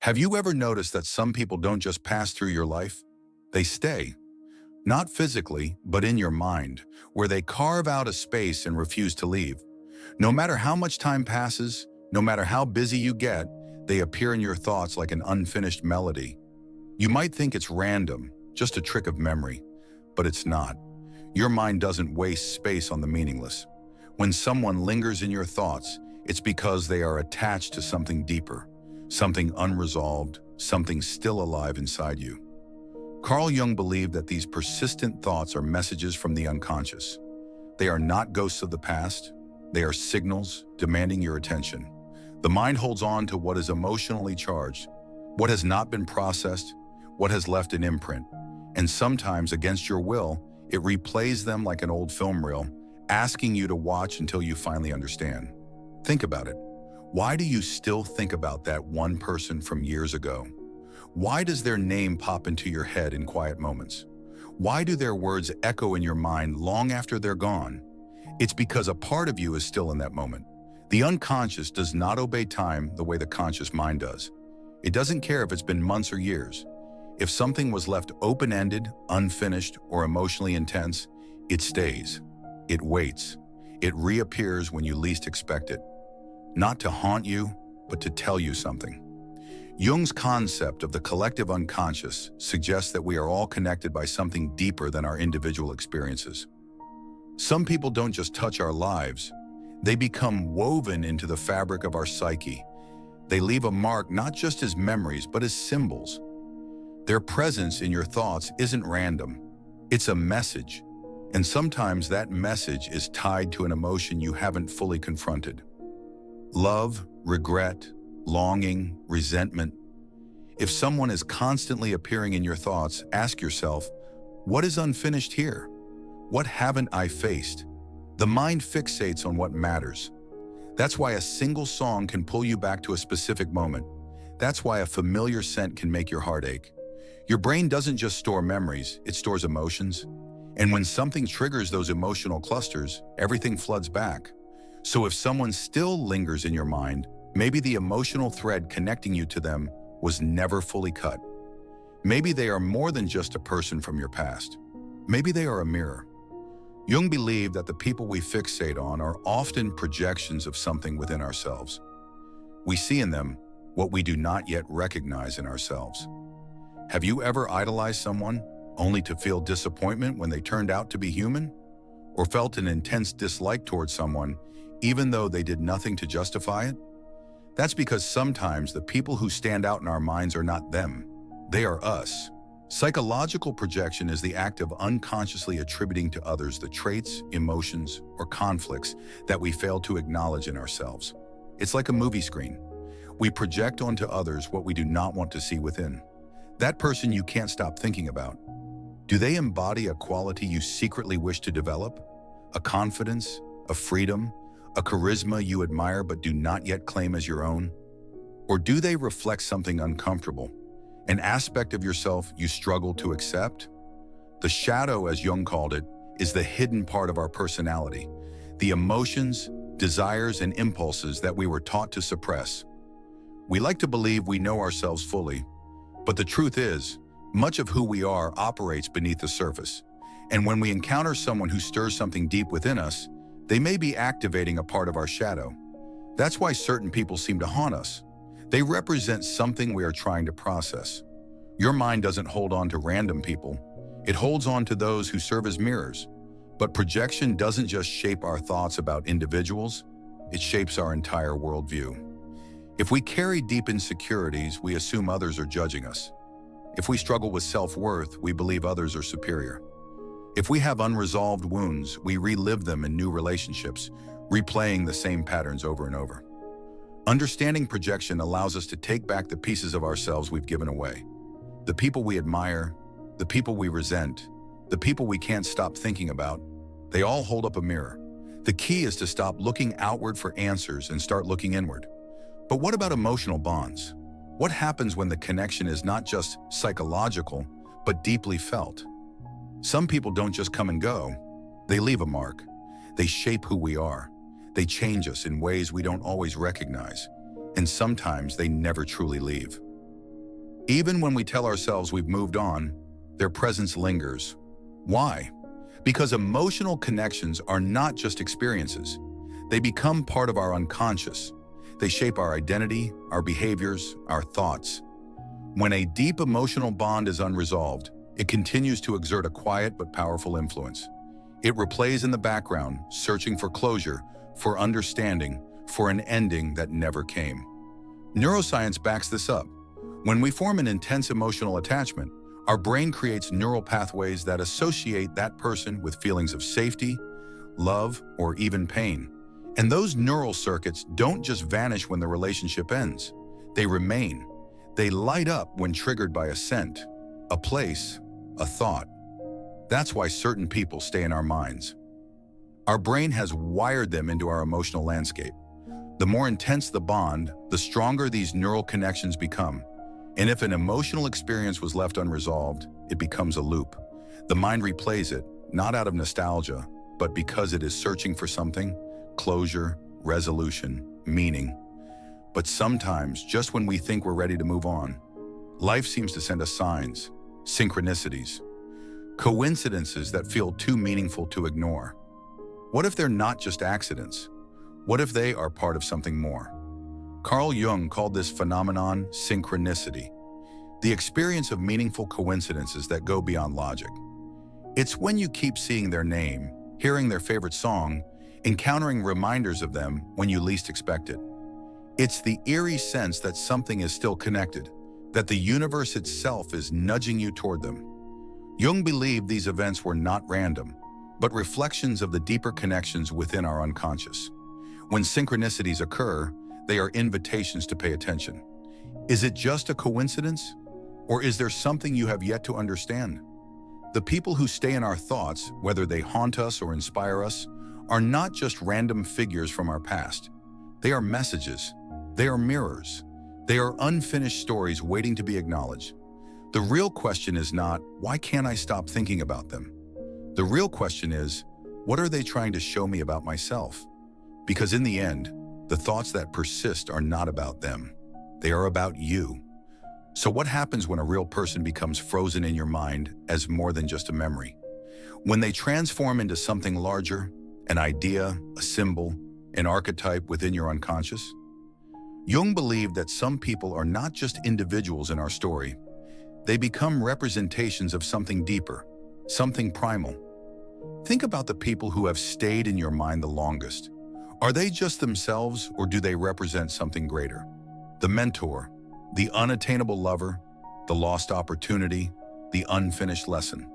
Have you ever noticed that some people don't just pass through your life? They stay, not physically, but in your mind, where they carve out a space and refuse to leave. No matter how much time passes, no matter how busy you get, they appear in your thoughts like an unfinished melody. You might think it's random, just a trick of memory, but it's not. Your mind doesn't waste space on the meaningless. When someone lingers in your thoughts, it's because they are attached to something deeper, something unresolved, something still alive inside you. Carl Jung believed that these persistent thoughts are messages from the unconscious. They are not ghosts of the past. They are signals demanding your attention. The mind holds on to what is emotionally charged, what has not been processed, what has left an imprint. And sometimes, against your will, it replays them like an old film reel, asking you to watch until you finally understand. Think about it. Why do you still think about that one person from years ago? Why does their name pop into your head in quiet moments? Why do their words echo in your mind long after they're gone? It's because a part of you is still in that moment. The unconscious does not obey time the way the conscious mind does. It doesn't care if it's been months or years. If something was left open-ended, unfinished, or emotionally intense, it stays. It waits. It reappears when you least expect it. Not to haunt you, but to tell you something. Jung's concept of the collective unconscious suggests that we are all connected by something deeper than our individual experiences. Some people don't just touch our lives, they become woven into the fabric of our psyche. They leave a mark not just as memories, but as symbols. Their presence in your thoughts isn't random. It's a message, and sometimes that message is tied to an emotion you haven't fully confronted. Love, regret, longing, resentment. If someone is constantly appearing in your thoughts, ask yourself, what is unfinished here? What haven't I faced? The mind fixates on what matters. That's why a single song can pull you back to a specific moment. That's why a familiar scent can make your heart ache. Your brain doesn't just store memories, it stores emotions. And when something triggers those emotional clusters, everything floods back. So if someone still lingers in your mind, maybe the emotional thread connecting you to them was never fully cut. Maybe they are more than just a person from your past. Maybe they are a mirror. Jung believed that the people we fixate on are often projections of something within ourselves. We see in them what we do not yet recognize in ourselves. Have you ever idolized someone only to feel disappointment when they turned out to be human? Or felt an intense dislike towards someone even though they did nothing to justify it? That's because sometimes the people who stand out in our minds are not them. They are us. Psychological projection is the act of unconsciously attributing to others the traits, emotions, or conflicts that we fail to acknowledge in ourselves. It's like a movie screen. We project onto others what we do not want to see within. That person you can't stop thinking about. Do they embody a quality you secretly wish to develop? A confidence, a freedom, a charisma you admire but do not yet claim as your own? Or do they reflect something uncomfortable? An aspect of yourself you struggle to accept? The shadow, as Jung called it, is the hidden part of our personality, the emotions, desires, and impulses that we were taught to suppress. We like to believe we know ourselves fully, but the truth is, much of who we are operates beneath the surface. And when we encounter someone who stirs something deep within us, they may be activating a part of our shadow. That's why certain people seem to haunt us. They represent something we are trying to process. Your mind doesn't hold on to random people. It holds on to those who serve as mirrors. But projection doesn't just shape our thoughts about individuals, it shapes our entire worldview. If we carry deep insecurities, we assume others are judging us. If we struggle with self-worth, we believe others are superior. If we have unresolved wounds, we relive them in new relationships, replaying the same patterns over and over. Understanding projection allows us to take back the pieces of ourselves we've given away. The people we admire, the people we resent, the people we can't stop thinking about, they all hold up a mirror. The key is to stop looking outward for answers and start looking inward. But what about emotional bonds? What happens when the connection is not just psychological, but deeply felt? Some people don't just come and go. They leave a mark. They shape who we are. They change us in ways we don't always recognize. And sometimes they never truly leave. Even when we tell ourselves we've moved on, their presence lingers. Why? Because emotional connections are not just experiences. They become part of our unconscious. They shape our identity, our behaviors, our thoughts. When a deep emotional bond is unresolved, it continues to exert a quiet but powerful influence. It replays in the background, searching for closure, for understanding, for an ending that never came. Neuroscience backs this up. When we form an intense emotional attachment, our brain creates neural pathways that associate that person with feelings of safety, love, or even pain. And those neural circuits don't just vanish when the relationship ends. They remain. They light up when triggered by a scent, a place, a thought. That's why certain people stay in our minds. Our brain has wired them into our emotional landscape. The more intense the bond, the stronger these neural connections become. And if an emotional experience was left unresolved, it becomes a loop. The mind replays it, not out of nostalgia, but because it is searching for something, closure, resolution, meaning. But sometimes, just when we think we're ready to move on, life seems to send us signs, synchronicities, coincidences that feel too meaningful to ignore. What if they're not just accidents? What if they are part of something more? Carl Jung called this phenomenon synchronicity, the experience of meaningful coincidences that go beyond logic. It's when you keep seeing their name, hearing their favorite song, encountering reminders of them when you least expect it. It's the eerie sense that something is still connected, that the universe itself is nudging you toward them. Jung believed these events were not random, but reflections of the deeper connections within our unconscious. When synchronicities occur, they are invitations to pay attention. Is it just a coincidence? Or is there something you have yet to understand? The people who stay in our thoughts, whether they haunt us or inspire us, are not just random figures from our past. They are messages. They are mirrors. They are unfinished stories waiting to be acknowledged. The real question is not, why can't I stop thinking about them? The real question is, what are they trying to show me about myself? Because in the end, the thoughts that persist are not about them. They are about you. So what happens when a real person becomes frozen in your mind as more than just a memory? When they transform into something larger, an idea, a symbol, an archetype within your unconscious? Jung believed that some people are not just individuals in our story. They become representations of something deeper, something primal. Think about the people who have stayed in your mind the longest. Are they just themselves, or do they represent something greater? The mentor, the unattainable lover, the lost opportunity, the unfinished lesson.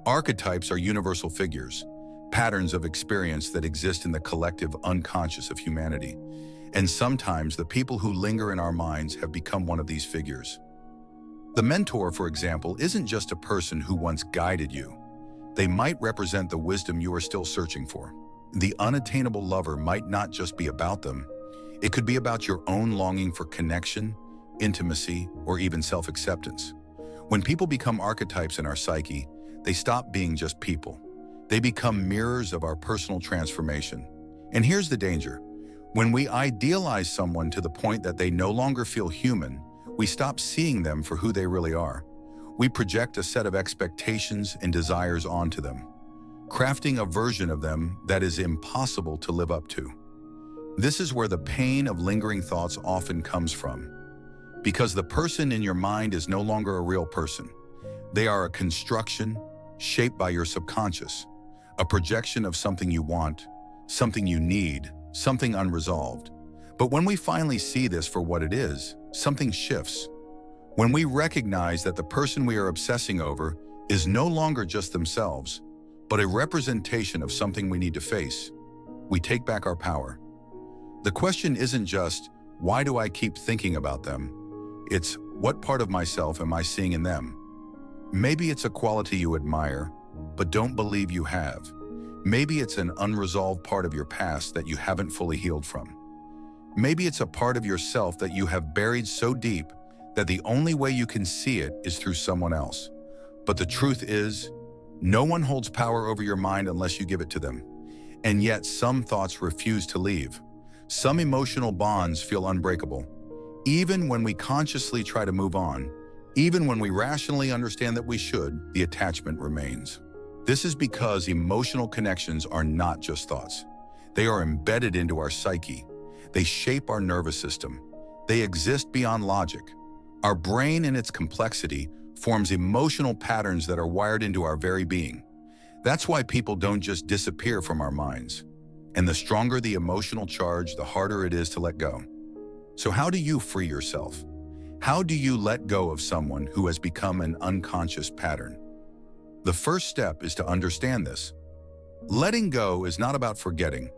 Archetypes are universal figures, patterns of experience that exist in the collective unconscious of humanity. And sometimes the people who linger in our minds have become one of these figures. The mentor, for example, isn't just a person who once guided you. They might represent the wisdom you are still searching for. The unattainable lover might not just be about them. It could be about your own longing for connection, intimacy, or even self-acceptance. When people become archetypes in our psyche, they stop being just people. They become mirrors of our personal transformation. And here's the danger. When we idealize someone to the point that they no longer feel human, we stop seeing them for who they really are. We project a set of expectations and desires onto them, crafting a version of them that is impossible to live up to. This is where the pain of lingering thoughts often comes from. Because the person in your mind is no longer a real person. They are a construction shaped by your subconscious, a projection of something you want, something you need, something unresolved. But when we finally see this for what it is, something shifts. When we recognize that the person we are obsessing over is no longer just themselves, but a representation of something we need to face, we take back our power. The question isn't just, why do I keep thinking about them? It's, what part of myself am I seeing in them? Maybe it's a quality you admire, but don't believe you have. Maybe it's an unresolved part of your past that you haven't fully healed from. Maybe it's a part of yourself that you have buried so deep that the only way you can see it is through someone else. But the truth is, no one holds power over your mind unless you give it to them. And yet some thoughts refuse to leave. Some emotional bonds feel unbreakable. Even when we consciously try to move on, Even when we rationally understand that we should, the attachment remains. This is because emotional connections are not just thoughts. They are embedded into our psyche. They shape our nervous system. They exist beyond logic. Our brain, in its complexity, forms emotional patterns that are wired into our very being. That's why people don't just disappear from our minds. And the stronger the emotional charge, the harder it is to let go. So how do you free yourself? How do you let go of someone who has become an unconscious pattern? The first step is to understand this. Letting go is not about forgetting.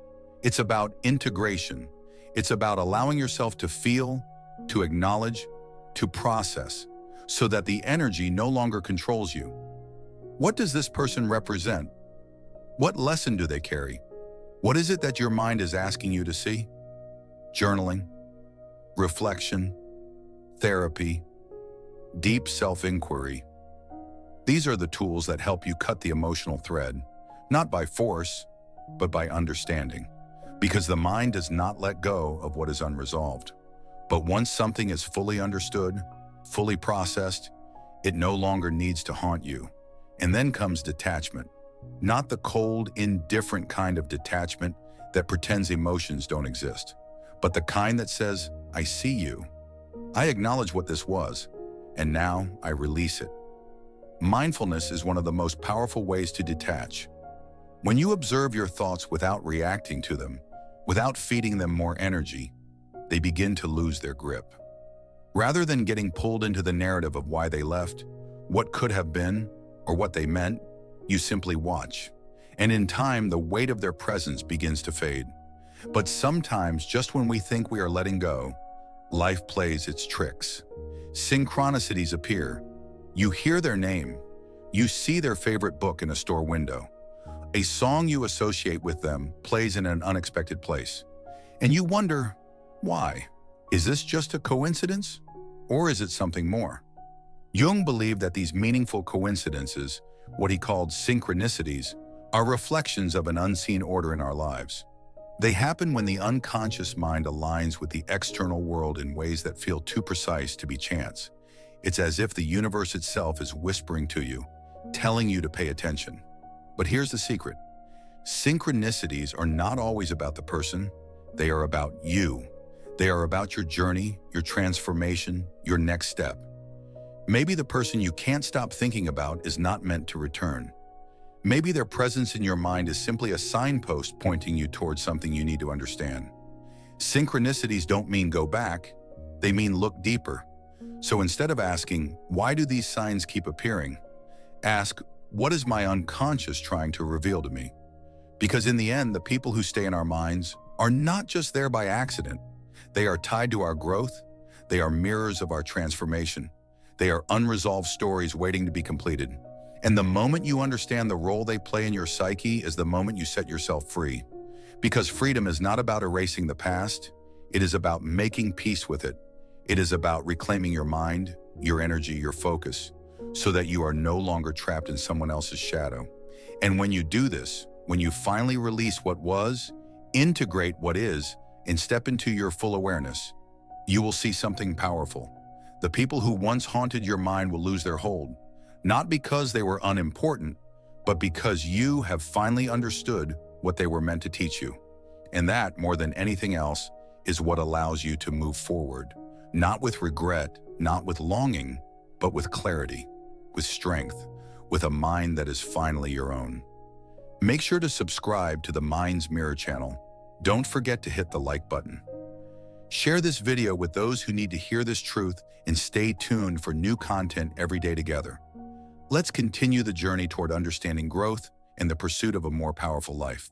It's about integration. It's about allowing yourself to feel, to acknowledge, to process, so that the energy no longer controls you. What does this person represent? What lesson do they carry? What is it that your mind is asking you to see? Journaling, reflection, therapy, deep self-inquiry. These are the tools that help you cut the emotional thread, not by force, but by understanding. Because the mind does not let go of what is unresolved. But once something is fully understood, fully processed, it no longer needs to haunt you. And then comes detachment. Not the cold, indifferent kind of detachment that pretends emotions don't exist, but the kind that says, I see you. I acknowledge what this was, and now I release it. Mindfulness is one of the most powerful ways to detach. When you observe your thoughts without reacting to them, without feeding them more energy, they begin to lose their grip. Rather than getting pulled into the narrative of why they left, what could have been, or what they meant, you simply watch. And in time, the weight of their presence begins to fade. But sometimes, just when we think we are letting go, life plays its tricks. Synchronicities appear. You hear their name. You see their favorite book in a store window. A song you associate with them plays in an unexpected place. And you wonder, why? Is this just a coincidence? Or is it something more? Jung believed that these meaningful coincidences, what he called synchronicities, are reflections of an unseen order in our lives. They happen when the unconscious mind aligns with the external world in ways that feel too precise to be chance. It's as if the universe itself is whispering to you, telling you to pay attention. But here's the secret. Synchronicities are not always about the person. They are about you. They are about your journey, your transformation, your next step. Maybe the person you can't stop thinking about is not meant to return. Maybe their presence in your mind is simply a signpost pointing you towards something you need to understand. Synchronicities don't mean go back, they mean look deeper. So instead of asking, why do these signs keep appearing? Ask, what is my unconscious trying to reveal to me? Because in the end, the people who stay in our minds are not just there by accident. They are tied to our growth. They are mirrors of our transformation. They are unresolved stories waiting to be completed. And the moment you understand the role they play in your psyche is the moment you set yourself free. Because freedom is not about erasing the past. It is about making peace with it. It is about reclaiming your mind, your energy, your focus, so that you are no longer trapped in someone else's shadow. And when you do this, when you finally release what was, integrate what is, and step into your full awareness, you will see something powerful. The people who once haunted your mind will lose their hold, not because they were unimportant, but because you have finally understood what they were meant to teach you. And that, more than anything else, is what allows you to move forward, not with regret, not with longing, but with clarity, with strength, with a mind that is finally your own. Make sure to subscribe to the Mind's Mirror channel. Don't forget to hit the like button. Share this video with those who need to hear this truth and stay tuned for new content every day together. Let's continue the journey toward understanding growth and the pursuit of a more powerful life.